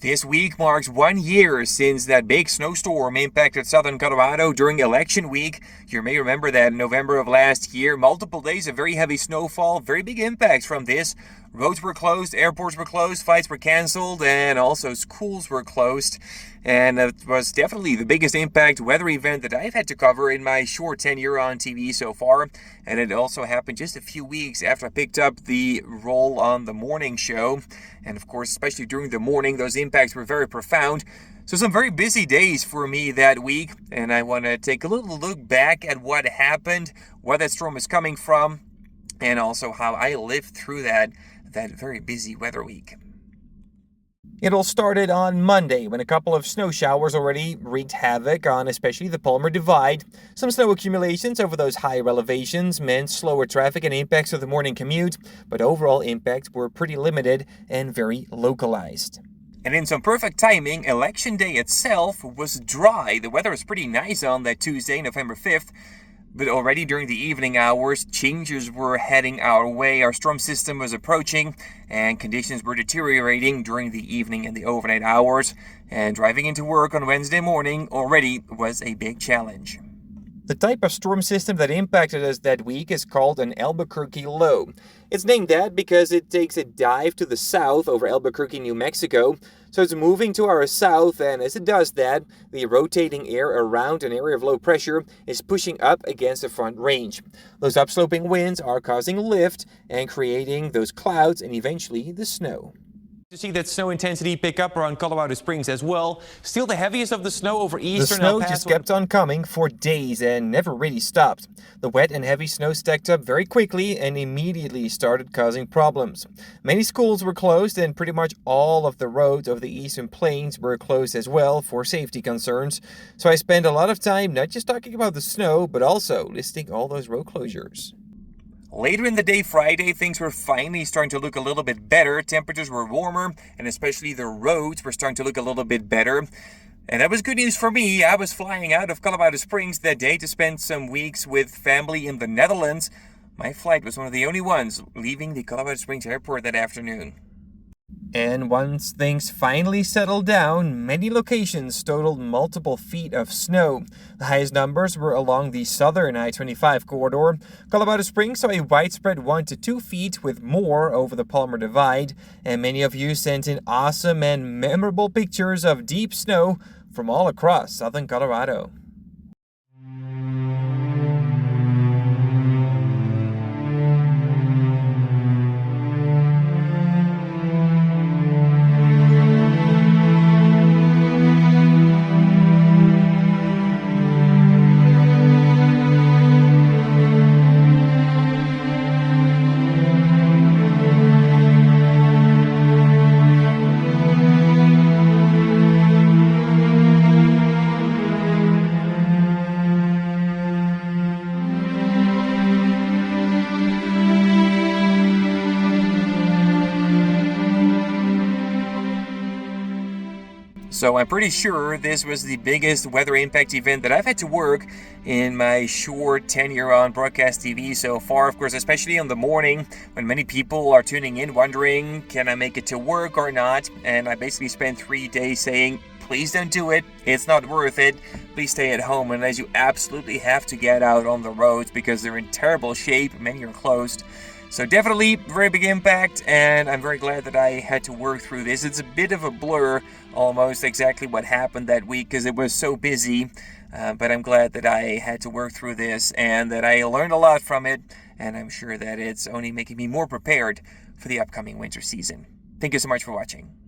This week marks 1 year since that big snowstorm impacted southern Colorado during election week. You may remember that in November of last year, multiple days of very heavy snowfall, very big impacts from this. Roads were closed, airports were closed, flights were canceled, and also schools were closed. And it was definitely the biggest impact weather event that I've had to cover in my short tenure on TV so far. And it also happened just a few weeks after I picked up the role on the morning show. And of course, especially during the morning, those impacts were very profound. So some very busy days for me that week. And I want to take a little look back at what happened, where that storm is coming from, and also how I lived through that very busy weather week. It all started on Monday when a couple of snow showers already wreaked havoc on especially the Palmer Divide. Some snow accumulations over those higher elevations meant slower traffic and impacts of the morning commute, but overall impacts were pretty limited and very localized. And in some perfect timing, election day itself was dry. The weather was pretty nice on that Tuesday, November 5th. But already during the evening hours, changes were heading our way. Our storm system was approaching and conditions were deteriorating during the evening and the overnight hours. And driving into work on Wednesday morning already was a big challenge. The type of storm system that impacted us that week is called an Albuquerque low. It's named that because it takes a dive to the south over Albuquerque, New Mexico. So it's moving to our south, and as it does that, the rotating air around an area of low pressure is pushing up against the front range. Those upsloping winds are causing lift and creating those clouds and eventually the snow. To see that snow intensity pick up around Colorado Springs as well. Still the heaviest of the snow over eastern El Paso. The snow just kept on coming for days and never really stopped. The wet and heavy snow stacked up very quickly and immediately started causing problems. Many schools were closed and pretty much all of the roads over the eastern plains were closed as well for safety concerns. So I spent a lot of time not just talking about the snow, but also listing all those road closures. Later in the day Friday, things were finally starting to look a little bit better. Temperatures were warmer, and especially the roads were starting to look a little bit better. And that was good news for me. I was flying out of Colorado Springs that day to spend some weeks with family in the Netherlands. My flight was one of the only ones leaving the Colorado Springs airport that afternoon. And once things finally settled down, many locations totaled multiple feet of snow. The highest numbers were along the southern I-25 corridor. Colorado Springs saw a widespread 1 to 2 feet with more over the Palmer Divide. And many of you sent in awesome and memorable pictures of deep snow from all across southern Colorado. So I'm pretty sure this was the biggest weather impact event that I've had to work in my short tenure on broadcast TV so far. Of course, especially in the morning when many people are tuning in wondering, can I make it to work or not? And I basically spent 3 days saying, please don't do it. It's not worth it. Please stay at home unless you absolutely have to get out on the roads because they're in terrible shape. Many are closed. So definitely very big impact, and I'm very glad that I had to work through this. It's a bit of a blur almost exactly what happened that week because it was so busy, but I'm glad that I had to work through this and that I learned a lot from it, and I'm sure that it's only making me more prepared for the upcoming winter season. Thank you so much for watching.